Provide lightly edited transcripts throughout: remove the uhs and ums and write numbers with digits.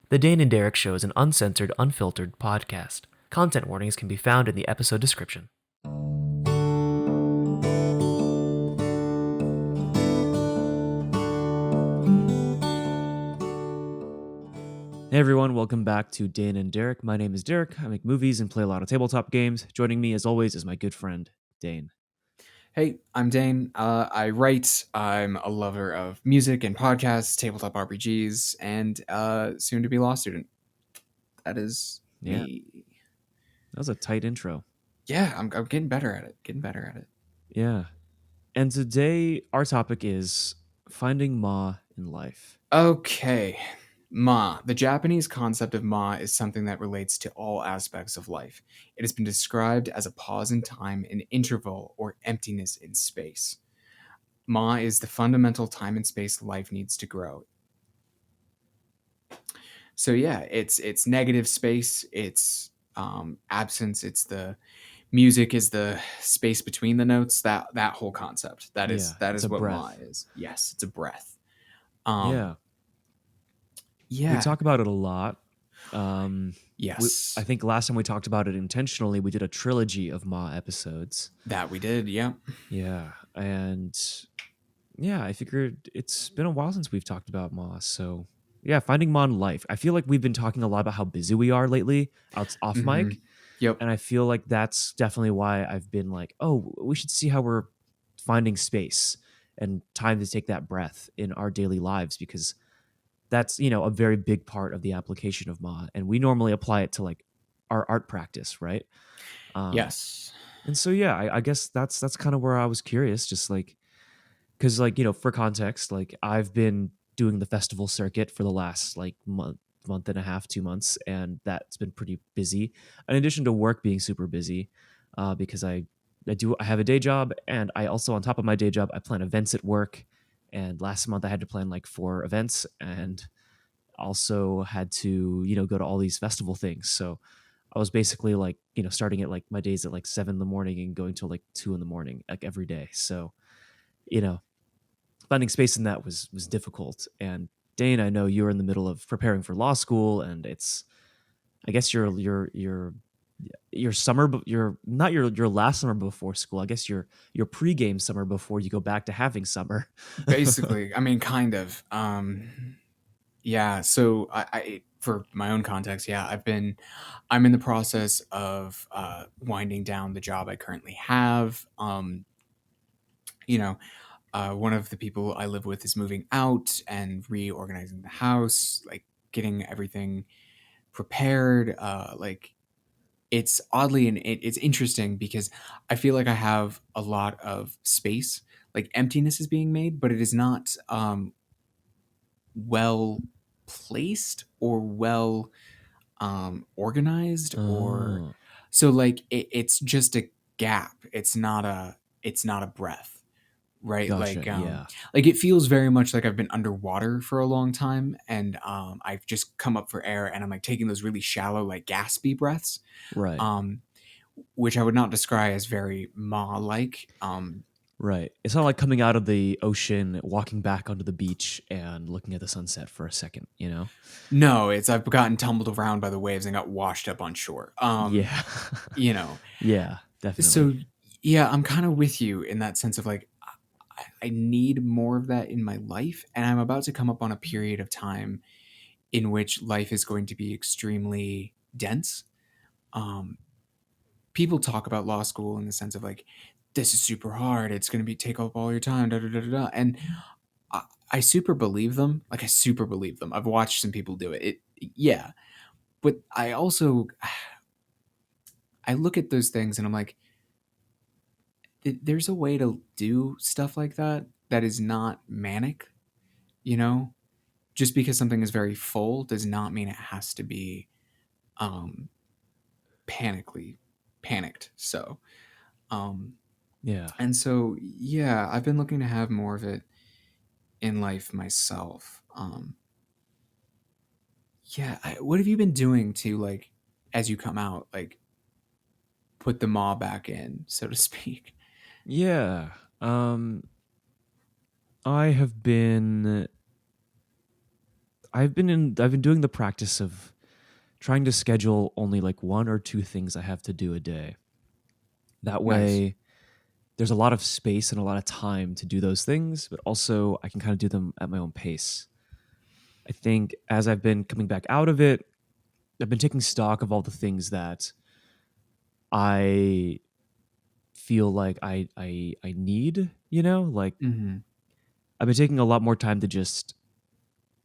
The Dane and Derek Show is an uncensored, unfiltered podcast. Content warnings can be found in the episode description. Hey everyone, welcome back to Dane and Derek. My name is Derek. I make movies and play a lot of tabletop games. Joining me, as always, is my good friend, Dane. Hey, I'm Dane. I write. I'm a lover of music and podcasts, tabletop RPGs, and soon to be law student. That is Yeah, me. that was a tight intro. Yeah, I'm getting better at it. Getting better at it. Yeah. And today, our topic is finding Ma in life. Okay. Ma. The Japanese concept of ma is something that relates to all aspects of life. It has been described as a pause in time, an interval, or emptiness in space. Ma is the fundamental time and space life needs to grow. So yeah, it's negative space, it's absence, it's the music is the space between the notes. That whole concept. That is Yeah, that it's is a what ma breath. is. Yes, it's a breath. Yeah, we Yeah. talk about it a lot. Um, I Yes. think last time we talked about it intentionally, we did a trilogy of Ma episodes. That we did. Yeah. Yeah, and yeah, I figured it's been a while since we've talked about Ma. So yeah, finding Ma in life. I feel like we've been talking a lot about how busy we are lately, off Mm-hmm. mic, Yep. and I feel like that's definitely why I've been like, oh, we should see how we're finding space and time to take that breath in our daily lives because that's a very big part of the application of Ma, and we normally apply it to like our art practice, right? Um, Yes. and so yeah, I guess that's kind of where I was curious, just like because like for context, like I've been doing the festival circuit for the last like month and a half, 2 months, and that's been pretty busy. In addition to work being super busy, because I have a day job, and I also on top of my day job I plan events at work. And last month I had to plan like 4 events, and also had to go to all these festival things. So I was basically like starting at like my days at like 7 in the morning and going till like 2 in the morning like every day. So you know finding space in that was difficult. And Dane, I know you're in the middle of preparing for law school, and it's I guess your summer, your not your last summer before school. I guess your pregame summer before you go back to having summer. Basically, I mean, kind of. Yeah. So I for my own context, yeah, I'm in the process of winding down the job I currently have. You know, one of the people I live with is moving out and reorganizing the house, like getting everything prepared. Like it's oddly and it's interesting because I feel like I have a lot of space, like emptiness is being made, but it is not well placed or well organized or Oh, so like it's just a gap. It's not a breath, right? gotcha. Yeah. Like it feels very much like I've been underwater for a long time and I've just come up for air and I'm like taking those really shallow like gaspy breaths, Right. um which I would not describe as very ma like. Right. It's not like coming out of the ocean, walking back onto the beach, and looking at the sunset for a second. No, it's I've gotten tumbled around by the waves and got washed up on shore. Yeah. You know. Yeah. Definitely. So yeah, I'm kind of with you in that sense of like I need more of that in my life and I'm about to come up on a period of time in which life is going to be extremely dense. Um People talk about law school in the sense of like this is super hard. It's going to be take up all your time. Da, da, da, da, da. And I, I super believe them. Like I super believe them. I've watched some people do it. Yeah, but I also I look at those things and I'm like, there's a way to do stuff like that that is not manic. You know, just because something is very full does not mean it has to be um, panically panicked. So, um, Yeah. and so yeah, I've been looking to have more of it in life myself. Yeah, what have you been doing to like as you come out, like put the maw back in, so to speak? Yeah. I have been. I've been doing the practice of trying to schedule only like one or two things I have to do a day. That Nice. way there's a lot of space and a lot of time to do those things, but also I can kind of do them at my own pace. I think as I've been coming back out of it, I've been taking stock of all the things that I feel like I need, you know? Like Hmm. I've been taking a lot more time to just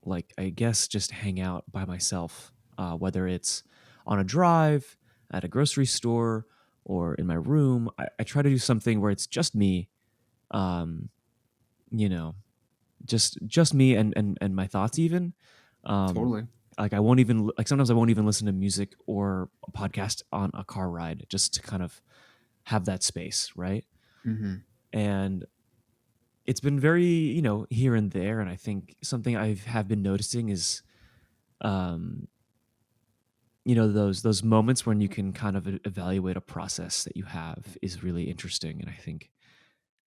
like I guess just hang out by myself, whether it's on a drive, at a grocery store, or in my room. I try to do something where it's just me, um, you know, just me and my thoughts even. Um, Totally. like I won't even like sometimes I won't even listen to music or a podcast on a car ride just to kind of have that space, right? Hmm. And it's been very, here and there. And I think something I have been noticing is, um, those moments when you can kind of evaluate a process that you have is really interesting. And I think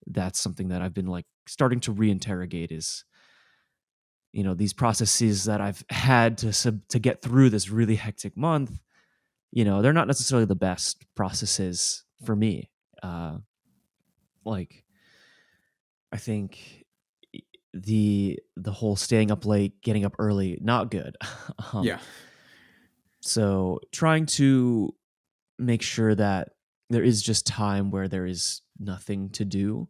that's something that I've been like starting to reinterrogate is, these processes that I've had to get through this really hectic month. They're not necessarily the best processes for me. Like I think the whole staying up late, getting up early, not good. um, Yeah. so trying to make sure that there is just time where there is nothing to do.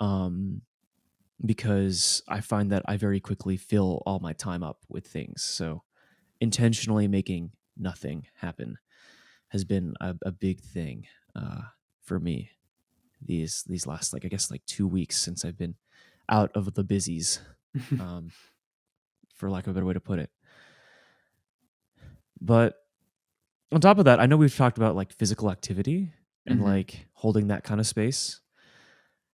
Um, because I find that I very quickly fill all my time up with things. So intentionally making nothing happen has been a big thing uh, for me these last like I guess like 2 weeks since I've been out of the busies, um, for lack of a better way to put it. But on top of that, I know we've talked about like physical activity and Hmm. like holding that kind of space,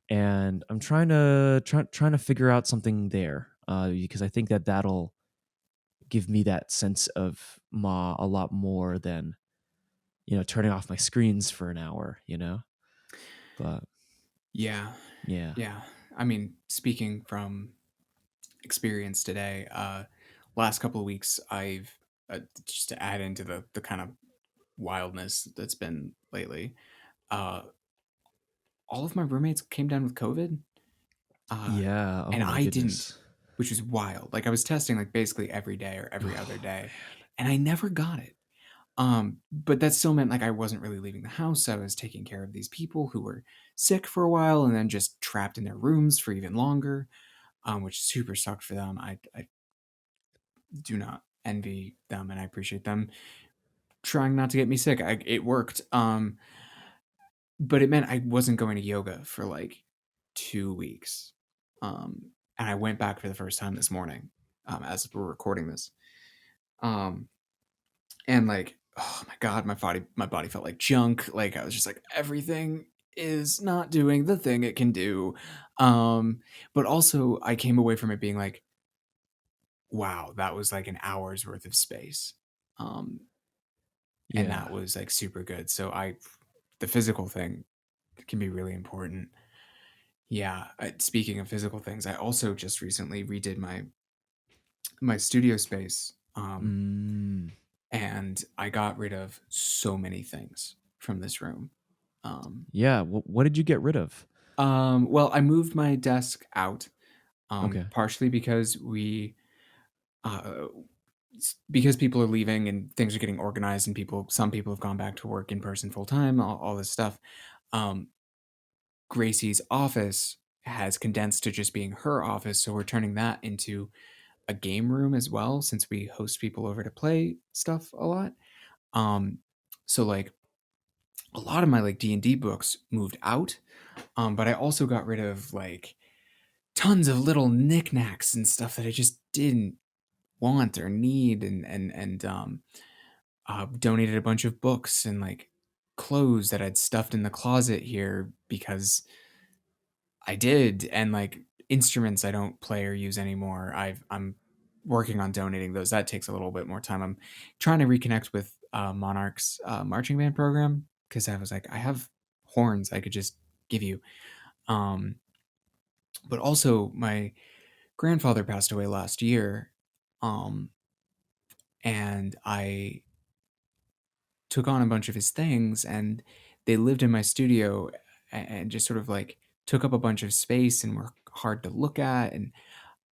and I'm trying to figure out something there because I think that that'll give me that sense of ma a lot more than turning off my screens for an hour. But Yeah. yeah, Yeah. I mean, speaking from experience today, last couple of weeks, I've just to add into the kind of wildness that's been lately. Uh, all of my roommates came down with COVID, uh, yeah. and Oh my I didn't, goodness. which was wild. Like I was testing like basically every day or every other Oh day, man. and I never got it. But that still meant like I wasn't really leaving the house. I was taking care of these people who were sick for a while and then just trapped in their rooms for even longer, which super sucked for them. I do not envy them and I appreciate them trying not to get me sick. It worked. But it meant I wasn't going to yoga for like 2 weeks. And I went back for the first time this morning, as we're recording this. Um, and like, oh my god, my body felt like junk. Like I was just like everything is not doing the thing it can do. Um, but also I came away from it being like, wow, that was like an hour's worth of space. Um, and Yeah. that was like super good. So the physical thing can be really important. Yeah. Speaking of physical things, I also just recently redid my studio space, Mm, and I got rid of so many things from this room. Um, yeah. What did you get rid of? well, I moved my desk out, Okay. partially because uh, because people are leaving and things are getting organized, and some people have gone back to work in person full time, all this stuff. Um, Gracie's office has condensed to just being her office, so we're turning that into a game room as well, since we host people over to play stuff a lot. Um, so like a lot of my like D&D books moved out, but I also got rid of like tons of little knickknacks and stuff that I just didn't want or need, and donated a bunch of books and like clothes that I'd stuffed in the closet here because I did, and like instruments I don't play or use anymore. I'm working on donating those. That takes a little bit more time. I'm trying to reconnect with Monarch's marching band program because I was like, I have horns I could just give you. Um, but also, my grandfather passed away last year, Um, and I took on a bunch of his things, and they lived in my studio and just sort of like took up a bunch of space and were hard to look at. And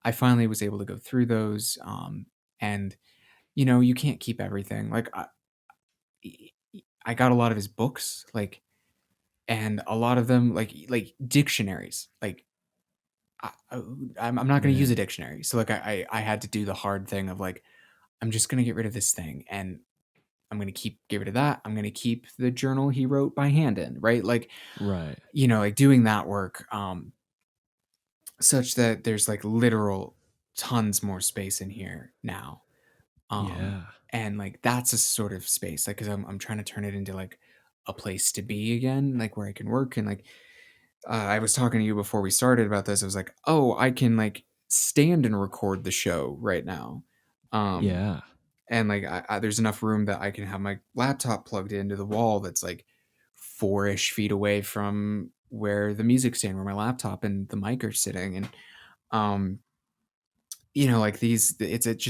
I finally was able to go through those. And you can't keep everything. Like I got a lot of his books, like, and a lot of them, like dictionaries. Like I'm not going to use a Man. dictionary, so like I had to do the hard thing of like I'm just going to get rid of this thing, and I'm going to get rid of that. I'm going to keep the journal he wrote by hand in, right? Like, Right. like doing that work, such that there's like literal tons more space in here now. Yeah. And like that's a sort of space, like, because I'm trying to turn it into like a place to be again, like where I can work. And like I was talking to you before we started about this. I was like, oh, I can like stand and record the show right now. Um, Yeah. and like there's enough room that I can have my laptop plugged into the wall that's like 4-ish feet away from where the music stand, where my laptop and the mic are sitting. And um like just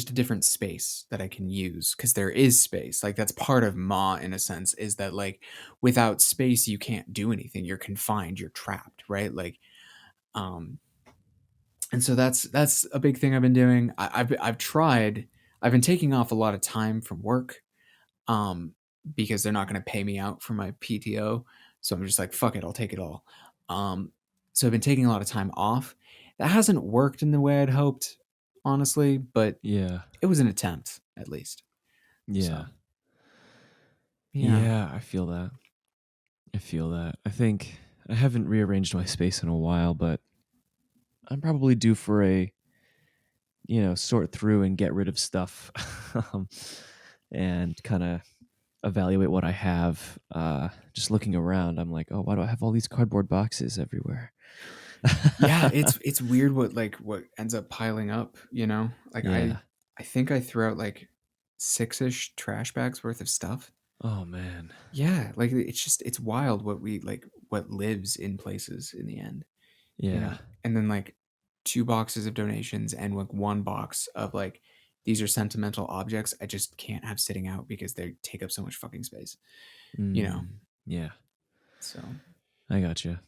a different space that I can use, because there is space. Like that's part of Ma, in a sense, is that like without space you can't do anything. You're confined, you're trapped, right? Like um and so that's a big thing I've been doing. I've tried. I've been taking off a lot of time from work, um, because they're not going to pay me out for my PTO. So I'm just like, fuck it, I'll take it all. So I've been taking a lot of time off. That hasn't worked in the way I'd hoped, honestly, but Yeah. it was an attempt at least. Yeah. So yeah. Yeah. I feel that. I feel that. I think I haven't rearranged my space in a while, but I'm probably due for a, sort through and get rid of stuff um, and kind of evaluate what I have. Just looking around, I'm like, oh, why do I have all these cardboard boxes everywhere? Yeah, it's weird what ends up piling up, Like Yeah. I think I threw out like 6-ish trash bags worth of stuff. Oh, man. Yeah, like it's wild what lives in places in the end, Yeah. And then like 2 boxes of donations and like 1 box of like these are sentimental objects I just can't have sitting out because they take up so much fucking space, you know. Yeah. So, I gotcha.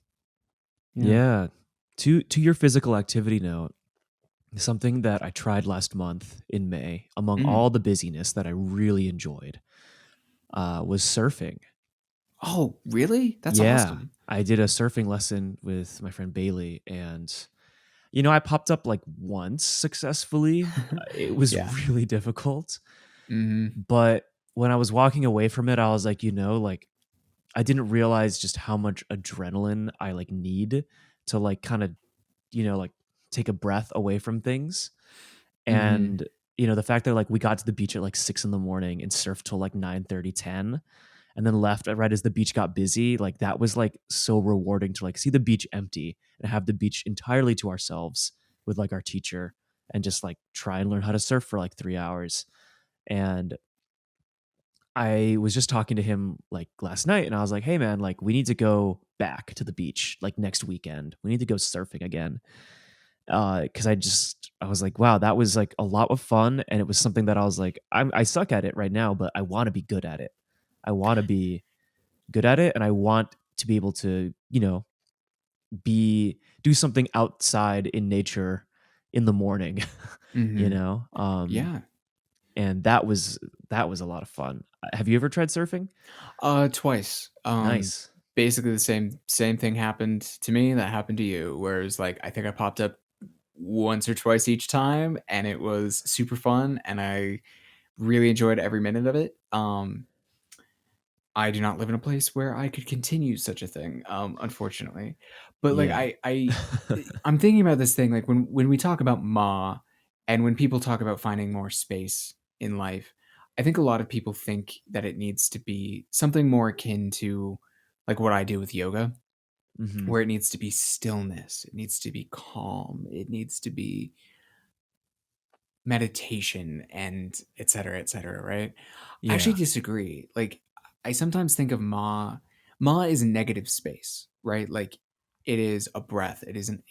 yeah. Yeah. To your physical activity note, something that I tried last month in May, among Mm. all the busyness that I really enjoyed, was surfing. Oh, really? That's Yeah, awesome. I did a surfing lesson with my friend Bailey, and I popped up like once successfully. It was Yeah. really difficult, Mhm. but when I was walking away from it, I was like, like I didn't realize just how much adrenaline I like need to like kind of, like take a breath away from things. Mhm. And the fact that like we got to the beach at like 6 in the morning and surfed till like 9:30, 10, and then left right as the beach got busy, like that was like so rewarding to like see the beach empty and have the beach entirely to ourselves with like our teacher, and just like try and learn how to surf for like 3 hours. And I was just talking to him like last night, and I was like, hey man, like we need to go back to the beach like next weekend. We need to go surfing again. Because I was like, wow, that was like a lot of fun, and it was something that I was like, I suck at it right now, but I want to be good at it. I want to be good at it, and I want to be able to, be do something outside in nature in the morning, you Mhm. know. Yeah. And that was a lot of fun. Have you ever tried surfing? Twice. Nice. Basically the same thing happened to me that happened to you, whereas like I think I popped up once or twice each time, and it was super fun, and I really enjoyed every minute of it. I do not live in a place where I could continue such a thing, unfortunately. But like Yeah. I'm thinking about this thing, like when we talk about Ma, and when people talk about finding more space in life, I think a lot of people think that it needs to be something more akin to like what I do with yoga, Hmm. where it needs to be stillness, it needs to be calm, it needs to be meditation, and et cetera, right? I actually Yeah. disagree. Like I sometimes think of Ma is negative space, right? Like it is a breath. It isn't,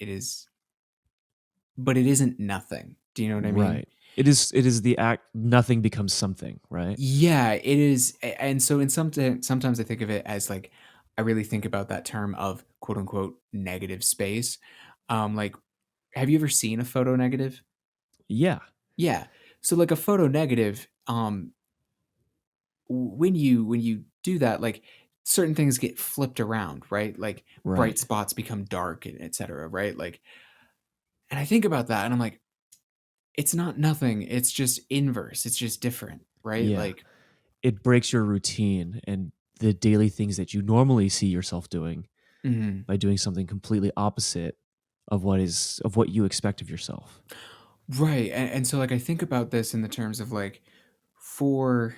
but it isn't nothing. Do you know what I mean? Right. It is the act, nothing becomes something, right? Yeah, it is, and so in sometimes I think of it as like I really think about that term of quote unquote negative space. Like, have you ever seen a photo negative? Yeah, Yeah. So like a photo negative, when you do that, like certain things get flipped around, right? Like bright right. spots become dark, and etc. Right? Like, and I think about that, and I'm like, it's not nothing. It's just inverse. It's just different, right? Yeah. Like, It breaks your routine and the daily things that you normally see yourself doing mhm. by doing something completely opposite of what you expect of yourself. Right, and so, like, I think about this in the terms of, like, for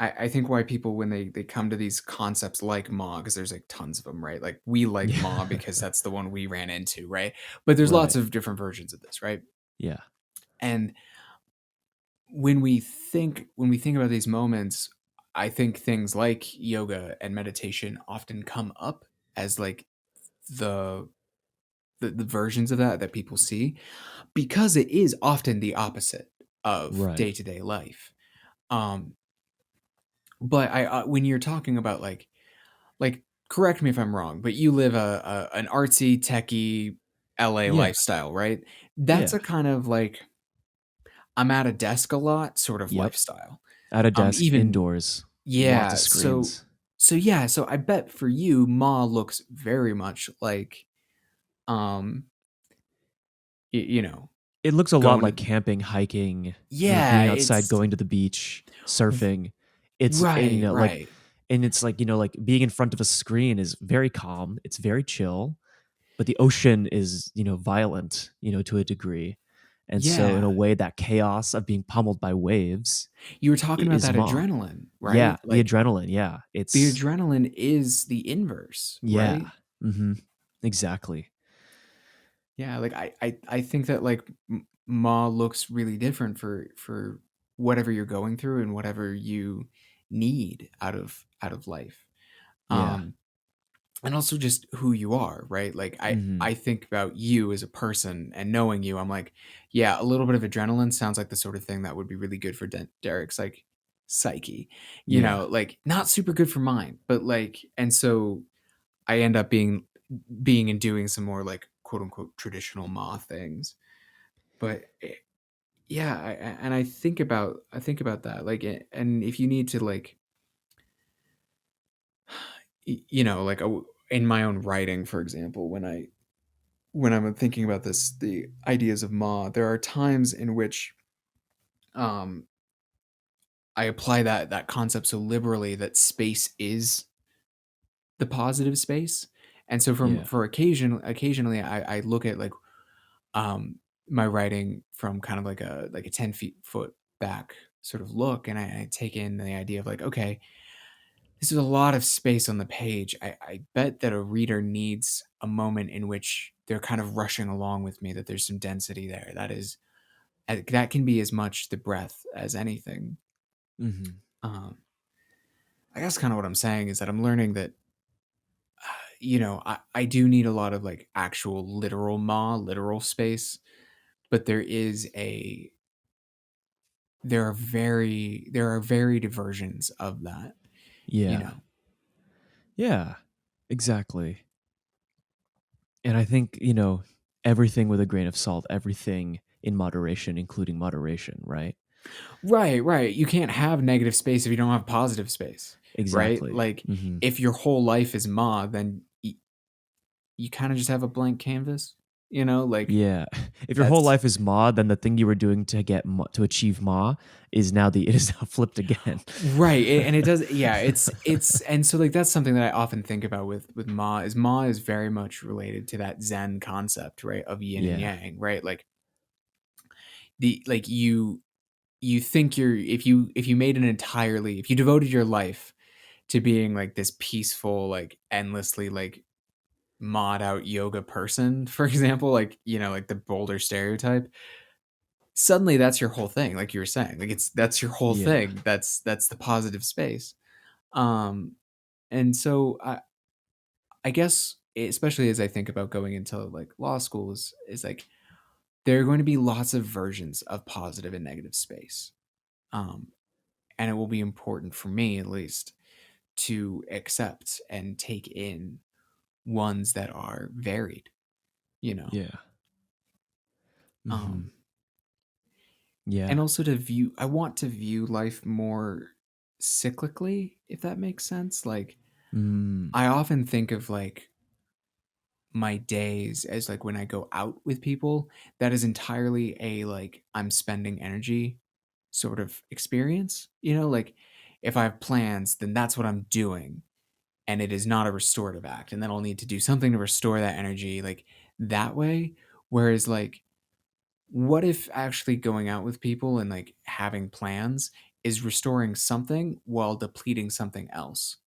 I think why people when they come to these concepts like Ma, because there's, like, tons of them, right? Like, we like Ma Yeah. because that's the one we ran into, right? But there's lots Right. of different versions of this, right? Yeah. And when we think about these moments, I think things like yoga and meditation often come up as, like, the the versions of that people see, because it is often the opposite of Right. day-to-day life. Um, but when you're talking about like correct me if I'm wrong, but you live a an artsy, techie LA Yeah. lifestyle, right? That's Yeah. a kind of like I'm at a desk a lot sort of Yep. lifestyle. At a desk, Even indoors, lots of yeah, screens. so I bet for you, Ma looks very much like um you know, It looks a lot going like to camping, hiking, yeah, being outside, it's going to the beach, surfing. It's and, right, right. and it's like, like being in front of a screen is very calm. It's very chill, but the ocean is, violent, to a degree. And so in a Yeah. way, that chaos of being pummeled by waves You were talking about is that Ma. adrenaline, right? Yeah, the Like, adrenaline. Yeah, the it's adrenaline is the inverse, yeah. right? Hmm. Exactly. Yeah, like I think that like Ma looks really different for whatever you're going through and whatever you need out of life. Yeah. Um and also just who you are, right? Like Hmm. I think about you as a person and knowing you, I'm like, yeah, a little bit of adrenaline sounds like the sort of thing that would be really good for Derek's like psyche. Yeah. Like not super good for mine, but like and so I end up being and doing some more like quote unquote traditional Ma things. But yeah, and I think about that like and if you need to like like in my own writing, for example, when I'm thinking about this, the ideas of Ma, there are times in which um, I apply that concept so liberally that space is the positive space, and so Yeah. for occasionally I look at like um, my writing from kind of like a 10 foot back sort of look, and I take in the idea of like okay, this is a lot of space on the page. I bet that a reader needs a moment in which they're kind of rushing along with me, that there's some density there. That can be as much the breath as anything. Hmm. Um, I guess kind of what I'm saying is that I'm learning that, I do need a lot of like actual literal space, but there are varied versions of that, you Yeah. know. Yeah. Exactly. And I think, everything with a grain of salt, everything in moderation, including moderation, right? Right, right. You can't have negative space if you don't have positive space, right? Exactly. Like Hmm. if your whole life is Ma, then you kind of just have a blank canvas, like Yeah. If your whole that's life is Ma, then the thing you were doing to to achieve Ma is now it is now flipped again. right. And it does, yeah, and so like that's something that I often think about with Ma is very much related to that Zen concept, right? Of yin and Yeah. yang, right? Like the like you think you're if you devoted your life to being like this peaceful, like endlessly like mod out yoga person, for example, like, like the boulder stereotype, suddenly that's your whole thing, like you were saying. Like that's your whole Yeah. thing. That's the positive space. Um and so I guess especially as I think about going into like law school is like there are going to be lots of versions of positive and negative space. Um, and it will be important for me, at least, to accept and take in ones that are varied, you know. Yeah. Mhm. Um, and Yeah. also to view, I want to view life more cyclically, if that makes sense. Like, Mm. I often think of like my days as like when I go out with people, that is entirely a like I'm spending energy sort of experience. You know, like if I have plans, then that's what I'm doing. And it is not a restorative act. And then I'll need to do something to restore that energy like that way. Whereas like, what if actually going out with people and like having plans is restoring something while depleting something else,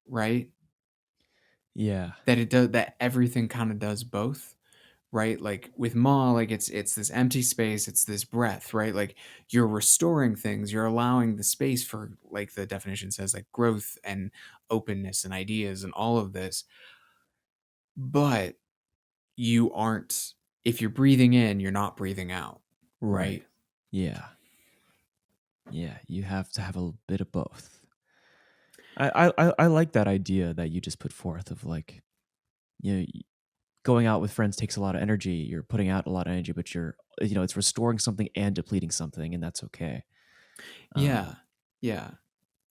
right? Yeah. That it does that everything kind of does both, right? Like with Ma, like it's this empty space, it's this breath, right? Like you're restoring things, you're allowing the space for like the definition says, like growth and openness and ideas and all of this. But you aren't if you're breathing in, you're not breathing out, Right. right? Yeah. Yeah. You have to have a bit of both. I like that idea that you just put forth of like, you know, going out with friends takes a lot of energy. You're putting out a lot of energy, but you're, it's restoring something and depleting something, and that's okay. Yeah. Yeah.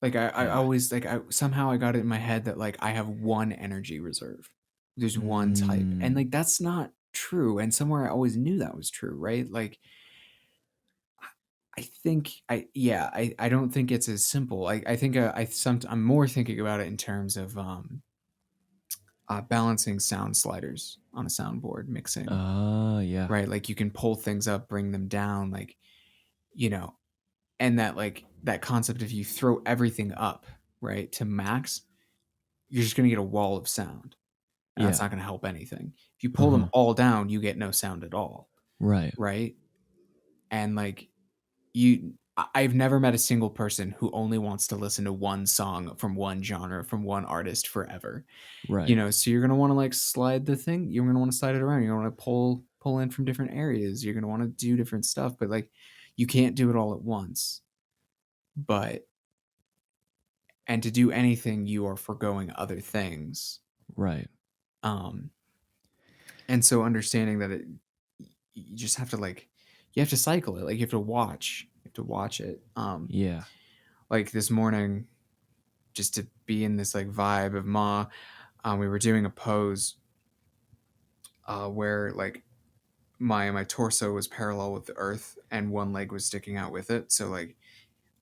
Like I Yeah. always like I somehow I got it in my head that like I have one energy reserve. There's one type. And Mm. like that's not true. And somewhere I always knew that was true, right? Like I think I don't think it's as simple. I think I'm more thinking about it in terms of balancing sound sliders on a soundboard mixing, Yeah. right? Like you can pull things up, bring them down, like you know, and that like that concept if you throw everything up, right, to max, you're just going to get a wall of sound, and that's Yeah. not going to help anything. If you pull them Uh-huh. all down, you get no sound at all, Right. right? And like I've never met a single person who only wants to listen to one song from one genre from one artist forever. Right. So you're going to want to like slide the thing, you're going to want to slide it around, you're going to want to pull in from different areas, you're going to want to do different stuff, but like you can't do it all at once. But and to do anything you are foregoing other things. Right. um and so understanding that you just have to like you have to cycle it, like you have to watch it. Yeah. Like this morning, just to be in this like vibe of Ma, we were doing a pose where like my torso was parallel with the earth and one leg was sticking out with it, so like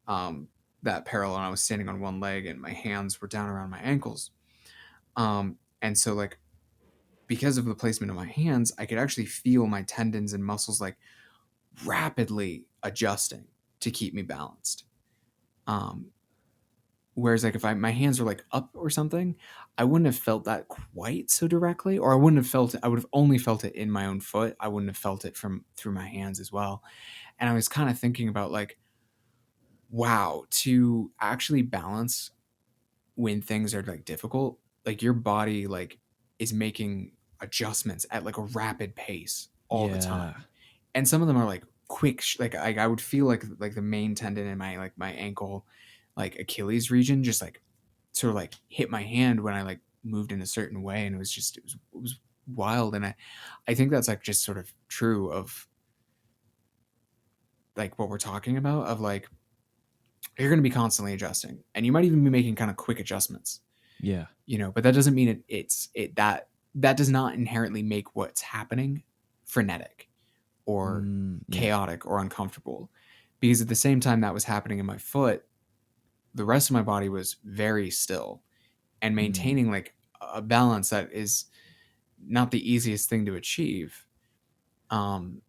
um that parallel, and I was standing on one leg and my hands were down around my ankles. And so like because of the placement of my hands, I could actually feel my tendons and muscles like rapidly adjusting to keep me balanced. Um, Whereas like if my hands were like up or something, I wouldn't have felt that quite so directly, or I wouldn't have felt it. I would have only felt it in my own foot. I wouldn't have felt it from through my hands as well. And I was kind of thinking about like, wow, to actually balance when things are like difficult, like your body like is making adjustments at like a rapid pace all the Yeah. time, and some of them are like quick like I would feel like the main tendon in my like my ankle, like Achilles region, just like sort of like hit my hand when I like moved in a certain way, and it was wild. And I think that's like just sort of true of like what we're talking about, of like you're going to be constantly adjusting, and you might even be making kind of quick adjustments, Yeah. but that doesn't mean that does not inherently make what's happening frenetic or Yeah. chaotic or uncomfortable, because at the same time that was happening in my foot, the rest of my body was very still, and Mm. maintaining like a balance that is not the easiest thing to achieve. um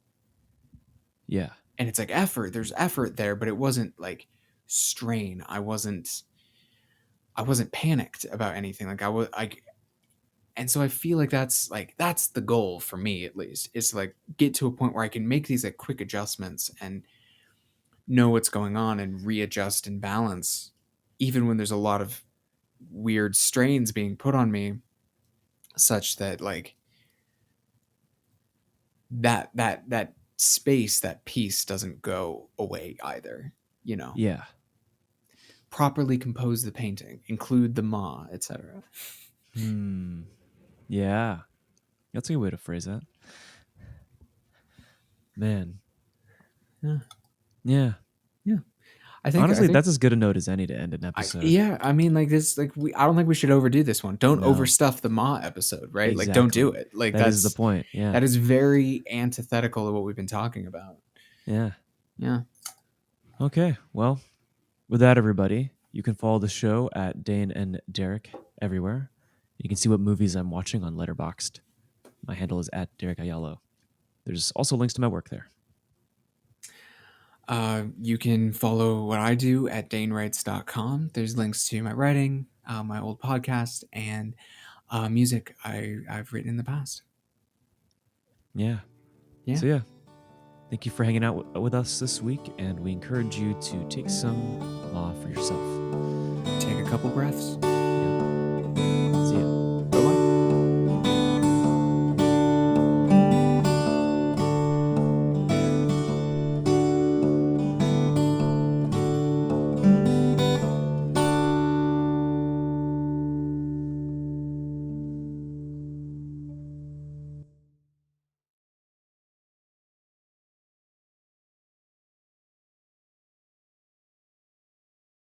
Yeah. and it's like there's effort there, but it wasn't like strain. I wasn't panicked about anything, like I was like. And so I feel like that's the goal for me, at least, is to like get to a point where I can make these like quick adjustments and know what's going on and readjust and balance, even when there's a lot of weird strains being put on me, such that like that space, that piece doesn't go away either. You know, Yeah. properly compose the painting, include the ma, etc. Hmm. Yeah. That's a good way to phrase that. Man. Yeah, Yeah. yeah. I Honestly, think that's as good a note as any to end an I episode. yeah, I mean, like this, like I don't think we should overdo this one. Don't No. overstuff the Ma episode, right? Like, don't do Exactly. it. Like That is the point. Yeah. that is very antithetical to what we've been talking about. Yeah. Yeah. Okay. Well, with that, everybody, you can follow the show at Dane and Derek everywhere. You can see what movies I'm watching on Letterboxd. My handle is at Benig-Aiello. There's also links to my work there. You can follow what I do at danewrites.com. There's links to my writing, my old podcast, and music I've written in the past. Yeah. Yeah. So, yeah. Thank you for hanging out with us this week, and we encourage you to take some law for yourself. Take a couple breaths.